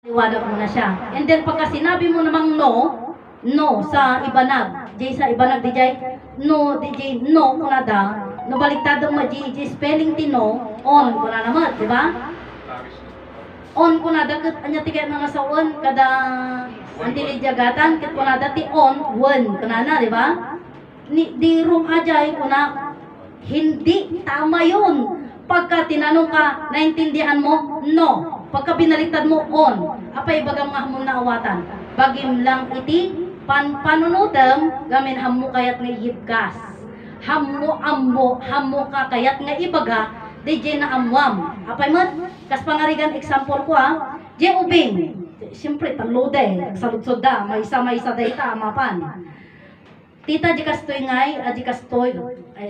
Liwanag mo na siya. And then pagka sinabi mo namang no, no sa ibanag. Jay sa ibanag DJ, no DJ no kunada. No baliktadong ma DJ spelling ti no, on kuna naman, di ba? On kunada ket anya tiga nga sa on kada antili jagatan ket kunada ti on one kunana, di ba? Di room ajay kuna hindi tama yun. Pagka tinanong ka, naintindihan mo, no. Pagka binaliktad mo, on. Apay bagang nga hamon na awatan. Bagim lang iti, panunutem, gamin hamo kayat nga yibgas. Hamo ka kayat nga ibaga, DJ na amwam. Apay mo, kas pangarigan example ko J ubing. Siyempre, tanlode, saludsod da, may isa dayta, mapan. Tita, jikastoy ngay, jikastoy,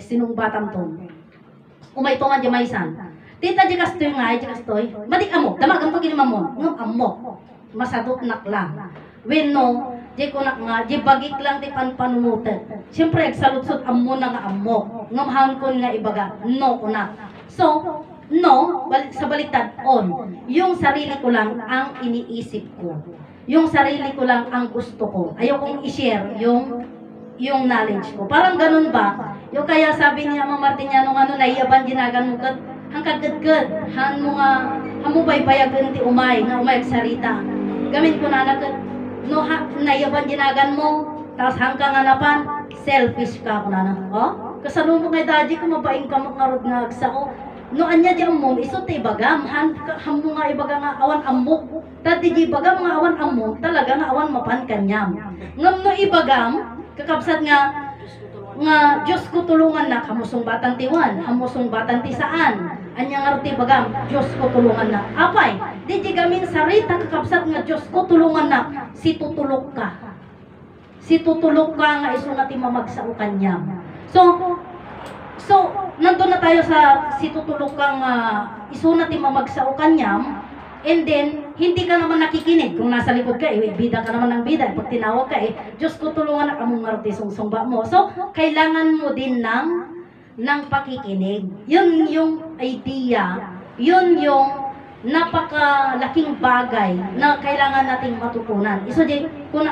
sinong batang to. Umay to nga jamaysan. Tita jikastoy nga, jikastoy, madik amo, damagang pag inimamon, ngam amo, masadot nakla. When no, di ko nak nga, di bagik lang di panpanunutet. Siyempre, salutsot amo na nga amo, ngam haon ko nga ibaga, no ko na. So, no, sa baliktad, on. Yung sarili ko lang ang iniisip ko. Yung sarili ko lang ang gusto ko. Ayaw kong i-share yung knowledge ko. Parang ganun ba? Yung kaya sabi niya Mama Martiniano ano naiyaban ginagan mo kat hang kagad han mo nga hamo baybayagan ti umay nga umay sarita. Gamit ko na nakat no naiyaban ginagan mo tas hang ka nga napan selfish ka ko na. Oh? Kasano mo kay daddy ko mabaing ka makarod nga agsao. No anya di mo iso ti bagam han mo nga ibaga nga awan amok. Tadi di bagam nga awan amok talaga nga awan mapan kanyam. Ngam no ibagam kakabsat nga Diyos ko tulungan na kamusong batang tiwan, hamusong batang tisaan. Anya nga ti bagam, Diyos ko tulungan na. Apay, di gamin sarita kakabsat nga Diyos ko tulungan na si tutulok ka. Si tutulok ka nga iso nga ti mamagsao kanya. So nandun na tayo sa si tutulok ka nga iso na ti mamagsao kanya. And then, hindi ka naman nakikinig. Kung nasa likod ka, bida ka naman ng bida. Pag tinawag ka, Diyos ko tulungan na kamong marti sungsungba mo. So, kailangan mo din ng pakikinig. Yun yung idea. Yun yung napakalaking bagay na kailangan nating matutunan. Iso di, kung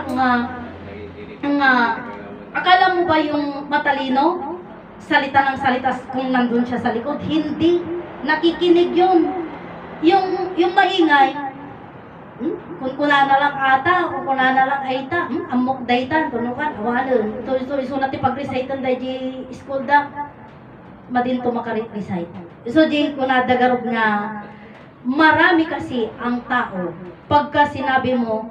akala mo ba yung matalino? Salita ng salita kung nandun siya sa likod. Hindi. Nakikinig yun. Yung maingay, kung kuna na lang ata, kung kuna na lang ayta, amok daytan, tunukan, awalan. So nati pag-recite day di school da, madinto makarecite. So di kuna dagarog nga, marami kasi ang tao, pagka sinabi mo,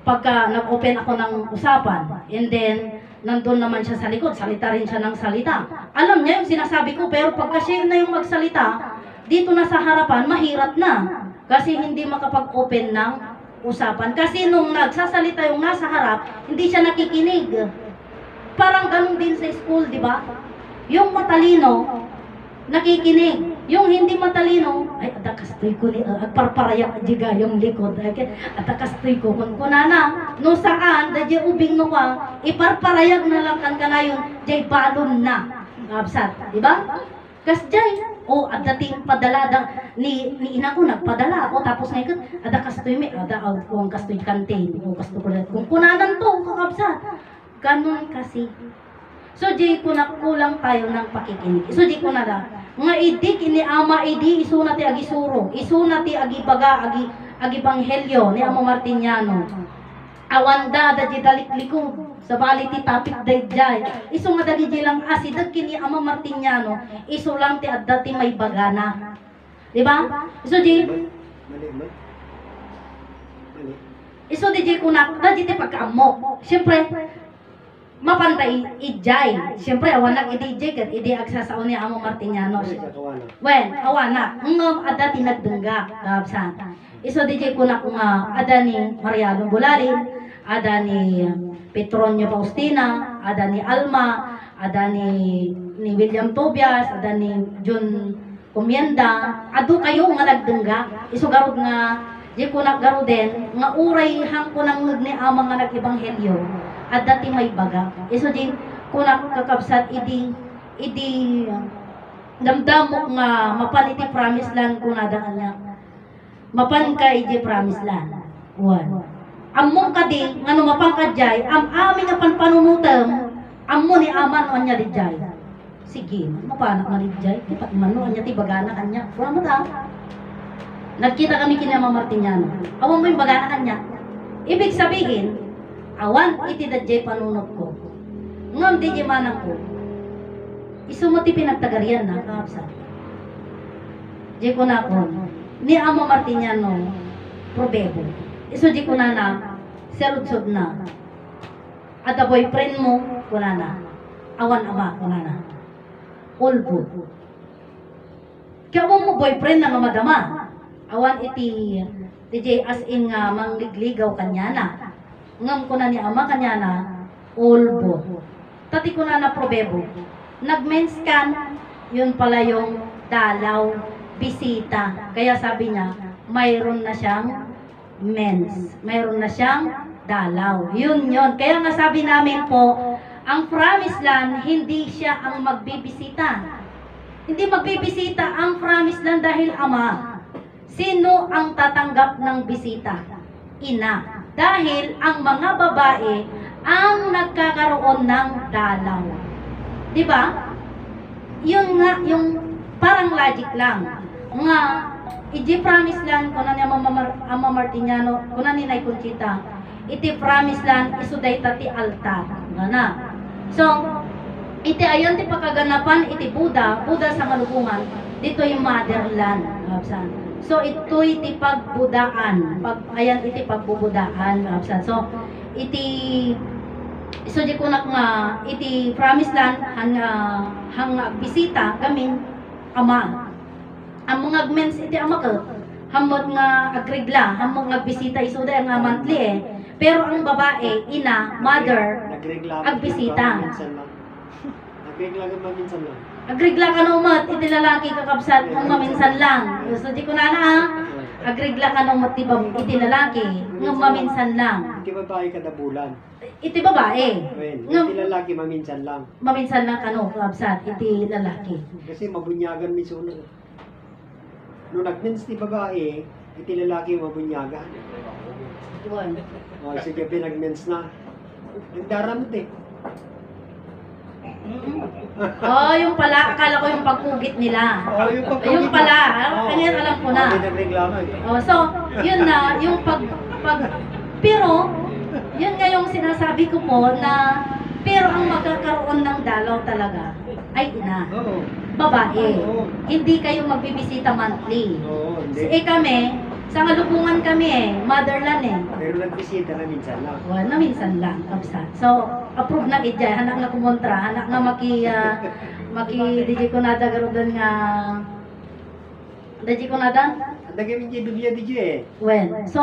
pagka nag-open ako ng usapan, and then, nandun naman siya sa likod, salita rin siya ng salita. Alam niya yung sinasabi ko, pero pagka siya na yung magsalita, dito na sa harapan, mahirap na. Kasi hindi makapag-open ng usapan. Kasi nung nagsasalita yung nasa harap, hindi siya nakikinig. Parang ganun din sa school, di ba? Yung matalino, nakikinig. Yung hindi matalino, ay, adakastoy ko ni, agparparayang adjiga yung likod. Adakastoy ko, kung kunana, no saan, dadya ubing no ka, iparparayag na lang kan kanayon, jay balon na. Absat, di ba? Kas jay, at dating padala ni ina ko nagpadala ako tapos ngayon ada kastoy me ada kung kastoy kantin o kastoy kung kunanan to kakabsat ganun kasi so di ko na kulang tayo ng pakikinig so di ko na nga idik ini ama idi isu nati agi suro isu nati agi baga agi banghelyo ni Amo Martiniano awanda da di dalikliko sa bali ti topic dayjay isu nga dagi jilang asidag kini Amo Martiniano isu lang ti adda ti may bagana di ba isu di kunak da di ti pagkaamok syempre mapantay ijay syempre awanak idijay ket idi agsasaon ni Amo Martiniano wen awanak ngem adda ti nagdengga gabsan isu di kunak nga ada ni Mariano Bulalin ada ni Petronio Faustina, ada ni Alma, ada ni William Tobias, ada ni John Comienda, adu kayo nga nagdengga, iso garod nga, di ko naggaro din, nga uray hang ko nang ni amang nga nag-ebanghelyo, at dati may baga. Iso di ko nakakabsat, idi damdamok nga, mapan iti promise land ko na daan niya. Mapan ka iti promise land. Wan. Among kadi ngano mapangkadjay am amin nga panpanunutem ammo ni aman no anya dijay. Sige, mapanak man dijay kipat man no anya ti bagana kanya. Wala mo ta. Nagkita kami kina Mama Martiniano. Awan mo yung bagana kanya. Ibig sabihin, awan iti dadjay panunot ko. Ngam dijay manang ko. Isu mo ti pinagtagarian na kapsa. Di ko na ko. Ni Amo Martiniano, probebo. Isu di ko na seludsod na. At a boyfriend mo, kuna na. Awan ama, kuna na. Ulbo. Kaya mo boyfriend na nga madama. Awan iti DJ as in nga mangligligaw kanya na. Ngam ko na ni ama kanya na, ulbo. Tati ko na probebo. Nag-mens can, yun pala yung dalaw, bisita. Kaya sabi niya, mayroon na siyang mens. Mayroon na siyang dalaw. Yun. Kaya nga sabi namin po, ang promised land, hindi siya ang magbibisita. Hindi magbibisita ang promised land dahil ama. Sino ang tatanggap ng bisita? Ina. Dahil ang mga babae ang nagkakaroon ng dalaw. Di ba? Yun nga, yung parang logic lang. Nga, iti promise land, kuna ni Ama Martiniano, kuna ni Nay Conchita, iti promise land, isuday tati altar. Gana. So, iti ayon ti pakaganapan, iti Buddha sa malubungan, dito yung motherland. So, ito iti pagbudaan. Ayan, iti pagbubudaan. So, iti so di ko nga iti promise land hang bisita kami ama among agmens iti ama ko hamot nga agrigla hamong agbisita isuda nga monthly pero ang babae ina mother agbisita agrigla ka maminsan lang agrigla ka no mat iti lalaki kakabsat ng maminsan lang so di ko na agrigla ka no mat iti lalaki ng maminsan lang iti babae kada bulan. Iti babae. Iti lalaki maminsan lang. Maminsan lang kano, kabsat, iti lalaki. Kasi mabunyagan miso na. Nung nag-mens ti babae, iti lalaki mabunyagan. Doon. O, sige, pinag-mens na. Nagdaramot eh. Oh, yung pala, akala ko yung pagpugit nila. Oh, yung pagpugit. Yung pala, kanya alam ko na. Pinagreklamo eh. Oh, so, yun na, yung pero, yun nga yung sinasabi ko po na pero ang magkakaroon ng dalaw talaga ay ina. Oo. Babae. Oo. Hindi kayo magbibisita monthly. Oo, hindi. Kami, sa ngalubungan kami motherland Pero nagbisita na minsan lang. Wala, minsan lang, kapsa. So, approve na itya, hanak na kumontra, hanak na DJ ko nada garudan nga, DJ ko nada? Nagawin niya Biblia di eh. Well, so,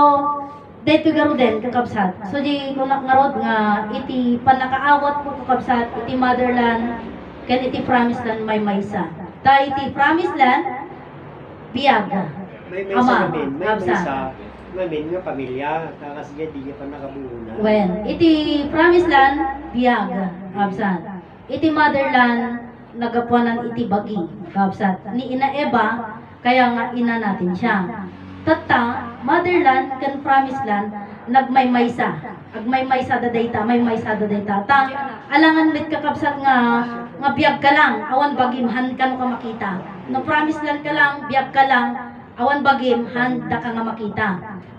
dito garudan, kakapsat. So, di ko nakarod nga, iti panakaawat po kakapsat, iti motherland, kan iti promised land may maysa. Ta iti promised land, biyag. May Ama, namin, may kapsa. sa namin nga pamilya, kasi nga di niya pa nakabuo na. When, iti promised land, biyag, kapsat. Iti motherland, nagapuanan iti bagi, kapsat. Ni Ina Eva, kaya nga ina natin siya. Tata, motherland, kan promised land, nagmaymaysa. Agmaymaysa da dayta, maymaysa da dayta. Ta, alangan mit kakapsat nga biyag ka lang, awan bagimhan ka no ka makita. No promised land ka lang, biyag ka lang, awan bagim, handa ka nga makita.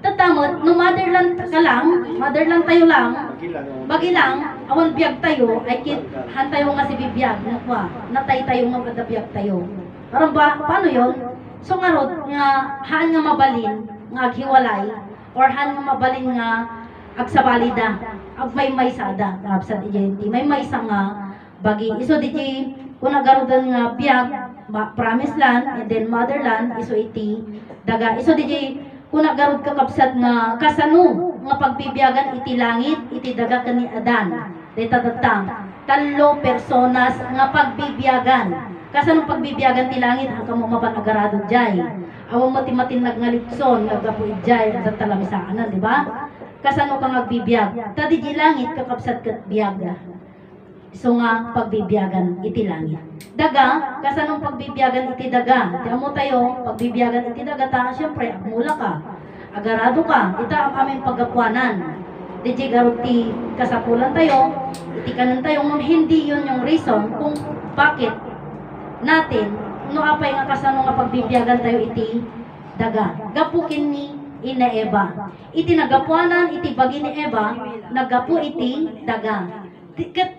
Tatamot, no motherland ka lang, motherland tayo lang, bagi lang, awan biyag tayo, ay kit, han tayo nga si bibiyag, nakwa, natay tayo nga kada biyag tayo. Parang ba, paano yun? So nga rod, nga, haan nga mabalin, nga aghiwalay, or haan nga mabalin nga, agsabalida, ag may maysada, kapsat ijenti, may maysa nga, bagi, iso di kung nagarudan nga biyag, promised land, and then motherland, iso iti, daga, iso di kung nagarod ka kapsat nga kasano, nga pagbibiyagan iti langit, iti daga kani Adan, dita tatang, 3 personas nga pagbibiyagan, kasano pagbibiyagan ti langit, ang kamo mapanagaradod jay, awang mati-matin nagnalitson, nagapu ijay, at talamisaanan, di ba? Kasano kang nagbibiyag, tadi di langit kakapsat kat biyaga. So nga pagbibiyagan iti langit. Daga, kasanong pagbibiyagan iti daga? Ti amo tayo, pagbibiyagan iti daga ta, syempre agmula ka. agarado ka, ita ang aming paggapuanan. DJ garuti kasapulan tayo, itikanan tayo, hindi yun yung reason kung bakit natin, no apay nga kasano nga pagbibiyagan tayo iti daga. Gapukin ni ina Eva. Iti nagapuanan, iti bagi ni Eva, nagapu iti daga.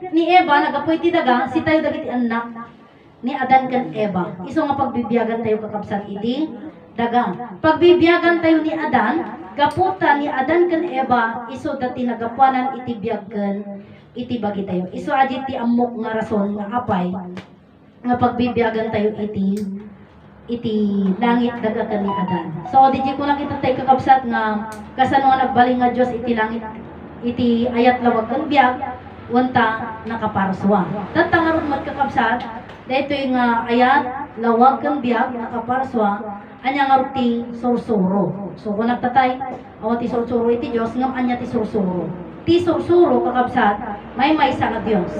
Ni Eva, nagapu iti daga, si tayo dagiti anak ni Adan kan Eva. Iso nga pagbibiyagan tayo kakabsat iti daga. Pagbibiyagan tayo ni Adan, gaputa ni Adan kan Eva, iso dati nagapuanan iti biyagan iti bagi tayo. Iso aji ti amok nga rason nga apay nga pagbibiyagan tayo iti langit daga kan ni Adan. So di ko nakita tayo kakabsat nga kasano nga nagbaling nga Dios iti langit iti ayat lawag kan biyag wanta nakaparswa. Tatangarod mat kakabsat dito yung ayat lawag kan biyag nakaparswa anya nga ti sursuro. So kung nagtatay awa ti sursuro iti Dios ngam anya ti sursuro. Ti sursuro kakabsat may sa nga Dios.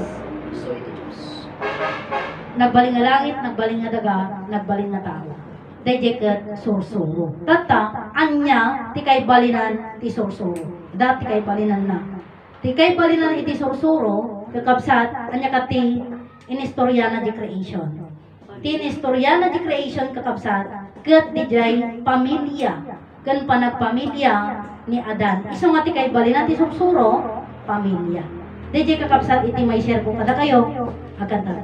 So ito Diyos. Nagbaling nga langit, nagbaling nga daga, nagbaling nga tao. Dayjeket sursuro. Tata, anya, ti kay balinan ti sursuro. Dati kay balinan na. Ti kay balinan iti sursuro, kakabsat, anya ka ti inistoryana di creation. Ti inistoryana di creation kakabsat, ket di jay pamilya. Ken panagpamilya ni Adan. Iso nga ti kay balinan ti sursuro, pamilya. Dayjay kakabsat iti may share ko kada kayo, agad na